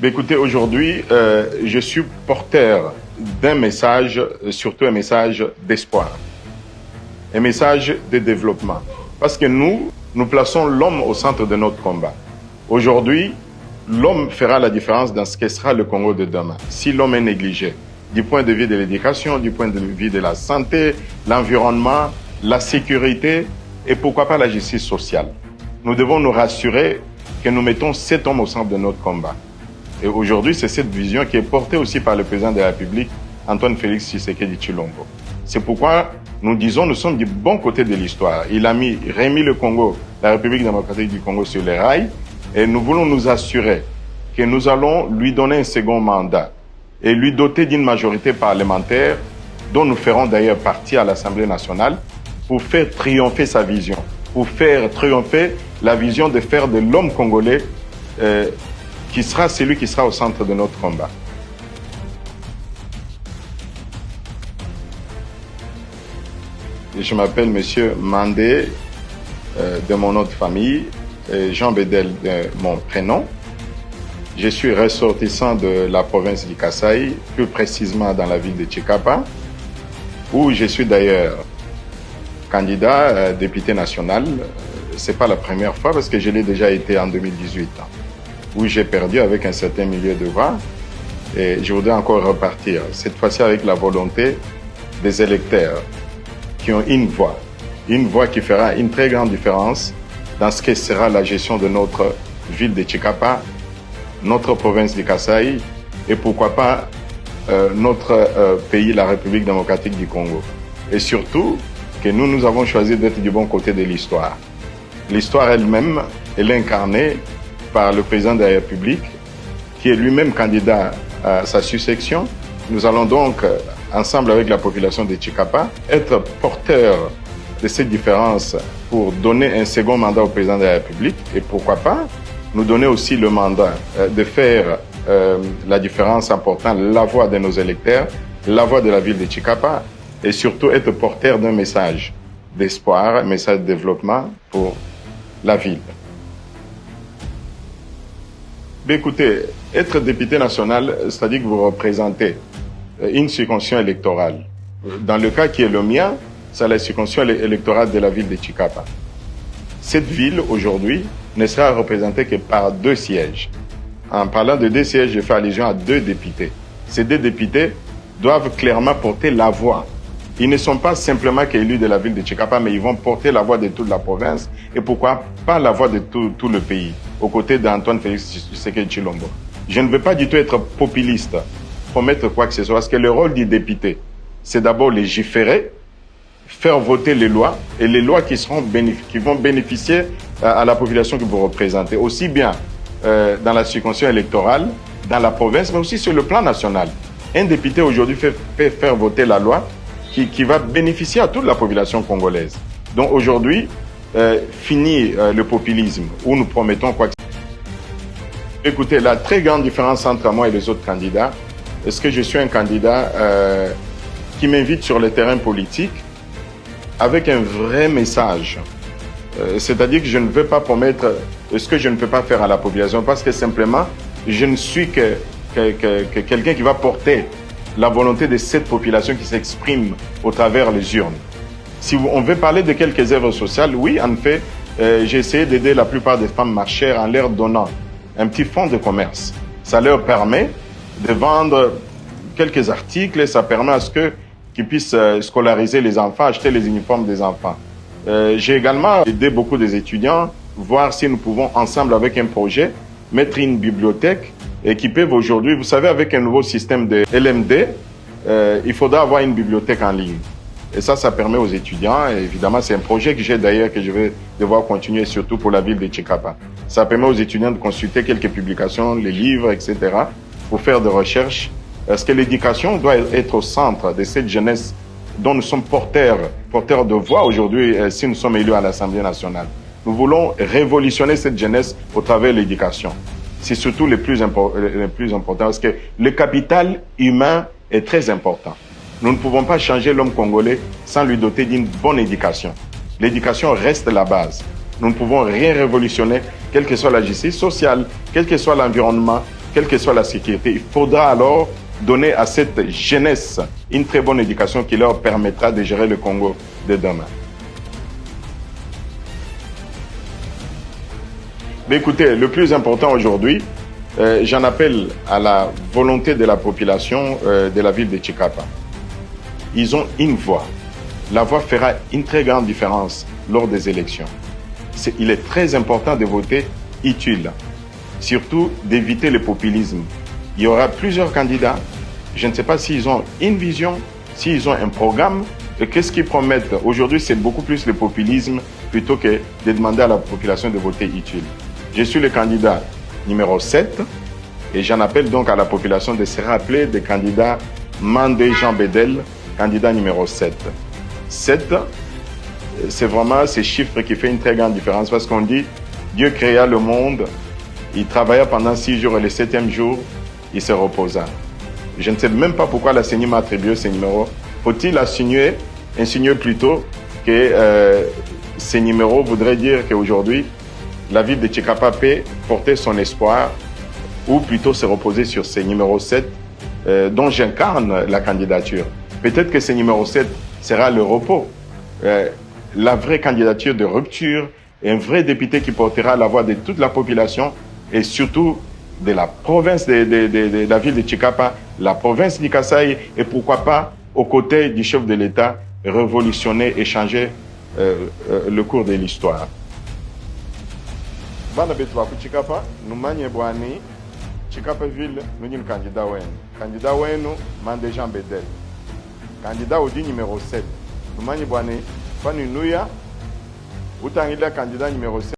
Écoutez, aujourd'hui, je suis porteur d'un message, surtout un message d'espoir, un message de développement. Parce que nous plaçons l'homme au centre de notre combat. Aujourd'hui, l'homme fera la différence dans ce que sera le Congo de demain. Si l'homme est négligé, du point de vue de l'éducation, du point de vue de la santé, l'environnement, la sécurité et pourquoi pas la justice sociale. Nous devons nous rassurer que nous mettons cet homme au centre de notre combat. Et aujourd'hui, c'est cette vision qui est portée aussi par le président de la République, Antoine Félix Tshisekedi Tshilombo. C'est pourquoi nous disons nous sommes du bon côté de l'histoire. Il a remis le Congo, la République démocratique du Congo sur les rails et nous voulons nous assurer que nous allons lui donner un second mandat et lui doter d'une majorité parlementaire dont nous ferons d'ailleurs partie à l'Assemblée nationale pour faire triompher sa vision, pour faire triompher la vision de faire de l'homme congolais qui sera celui qui sera au centre de notre combat. Je m'appelle Monsieur Mandé, de mon nom de famille, Jean Bédel de mon prénom. Je suis ressortissant de la province du Kasaï, plus précisément dans la ville de Tshikapa, où je suis d'ailleurs candidat député national. C'est pas la première fois parce que je l'ai déjà été en 2018. Où j'ai perdu avec un certain milieu de voix et je voudrais encore repartir, cette fois-ci avec la volonté des électeurs qui ont une voix qui fera une très grande différence dans ce que sera la gestion de notre ville de Tshikapa, notre province du Kasaï et pourquoi pas notre pays, la République démocratique du Congo. Et surtout que nous avons choisi d'être du bon côté de l'histoire. L'histoire elle-même, elle est incarnée par le président de la République, qui est lui-même candidat à sa succession. Nous allons donc, ensemble avec la population de Tshikapa, être porteurs de ces différences pour donner un second mandat au président de la République et pourquoi pas nous donner aussi le mandat de faire la différence importante, la voix de nos électeurs, la voix de la ville de Tshikapa et surtout être porteur d'un message d'espoir, un message de développement pour la ville. Mais écoutez, être député national, c'est-à-dire que vous représentez une circonscription électorale. Dans le cas qui est le mien, c'est la circonscription électorale de la ville de Tshikapa. Cette ville, aujourd'hui, ne sera représentée que par 2 sièges. En parlant de 2 sièges, je fais allusion à 2 députés. Ces 2 députés doivent clairement porter la voix. Ils ne sont pas simplement qu'élus de la ville de Tshikapa, mais ils vont porter la voix de toute la province et pourquoi pas la voix de tout le pays, aux côtés d'Antoine Félix Tshisekedi Tshilombo. Je ne veux pas du tout être populiste, promettre quoi que ce soit, parce que le rôle du député, c'est d'abord légiférer, faire voter les lois, et les lois qui vont bénéficier à la population que vous représentez, aussi bien dans la circonscription électorale, dans la province, mais aussi sur le plan national. Un député aujourd'hui fait faire voter la loi qui va bénéficier à toute la population congolaise. Donc aujourd'hui, fini le populisme où nous promettons quoi que ce soit. Écoutez, la très grande différence entre moi et les autres candidats, est-ce que je suis un candidat qui m'invite sur le terrain politique avec un vrai message. C'est-à-dire que je ne veux pas promettre ce que je ne peux pas faire à la population parce que simplement, je ne suis que quelqu'un qui va porter la volonté de cette population qui s'exprime au travers les urnes. Si on veut parler de quelques œuvres sociales, oui, en fait, j'ai essayé d'aider la plupart des femmes marchères en leur donnant un petit fonds de commerce. Ça leur permet de vendre quelques articles, ça permet à ce qu'ils puissent scolariser les enfants, acheter les uniformes des enfants. J'ai également aidé beaucoup des étudiants, voir si nous pouvons ensemble avec un projet mettre une bibliothèque et qui peuvent aujourd'hui, vous savez, avec un nouveau système de LMD, il faudra avoir une bibliothèque en ligne. Et ça permet aux étudiants, et évidemment c'est un projet que j'ai d'ailleurs que je vais devoir continuer surtout pour la ville de Tshikapa. Ça permet aux étudiants de consulter quelques publications, les livres, etc. pour faire des recherches. Parce que l'éducation doit être au centre de cette jeunesse dont nous sommes porteurs de voix aujourd'hui si nous sommes élus à l'Assemblée nationale. Nous voulons révolutionner cette jeunesse au travers de l'éducation. C'est surtout le plus important parce que le capital humain est très important. Nous ne pouvons pas changer l'homme congolais sans lui doter d'une bonne éducation. L'éducation reste la base. Nous ne pouvons rien révolutionner, quelle que soit la justice sociale, quel que soit l'environnement, quelle que soit la sécurité. Il faudra alors donner à cette jeunesse une très bonne éducation qui leur permettra de gérer le Congo de demain. Mais écoutez, le plus important aujourd'hui, j'en appelle à la volonté de la population de la ville de Tshikapa. Ils ont une voix. La voix fera une très grande différence lors des élections. Il est très important de voter utile, surtout d'éviter le populisme. Il y aura plusieurs candidats. Je ne sais pas s'ils ont une vision, s'ils ont un programme. Et qu'est-ce qu'ils promettent? Aujourd'hui, c'est beaucoup plus le populisme plutôt que de demander à la population de voter utile. Je suis le candidat numéro 7 et j'en appelle donc à la population de se rappeler des candidats Mandé Jean Bedel, candidat numéro 7. 7, c'est vraiment ce chiffre qui fait une très grande différence parce qu'on dit Dieu créa le monde, il travailla pendant 6 jours et le 7e jour, il se reposa. Je ne sais même pas pourquoi la CENI m'a attribué ce numéro. Faut-il insinuer plutôt que ces numéros voudraient dire qu'aujourd'hui, la ville de Tshikapa peut porter son espoir ou plutôt se reposer sur ce numéro 7 dont j'incarne la candidature. Peut-être que ce numéro 7 sera le repos, la vraie candidature de rupture, un vrai député qui portera la voix de toute la population et surtout de la province de la ville de Tshikapa, la province du Kasaï et pourquoi pas aux côtés du chef de l'État révolutionner et changer le cours de l'histoire. Bana betu wa Tshikapa, numanye bwani, Tshikapa ville, nous sommes candidat wenu. Candidat wenu, Mandé Jean Bedel. Candidat au numéro 7. Numanye bwani, Fanu Nuya, utangila candidat numéro 7.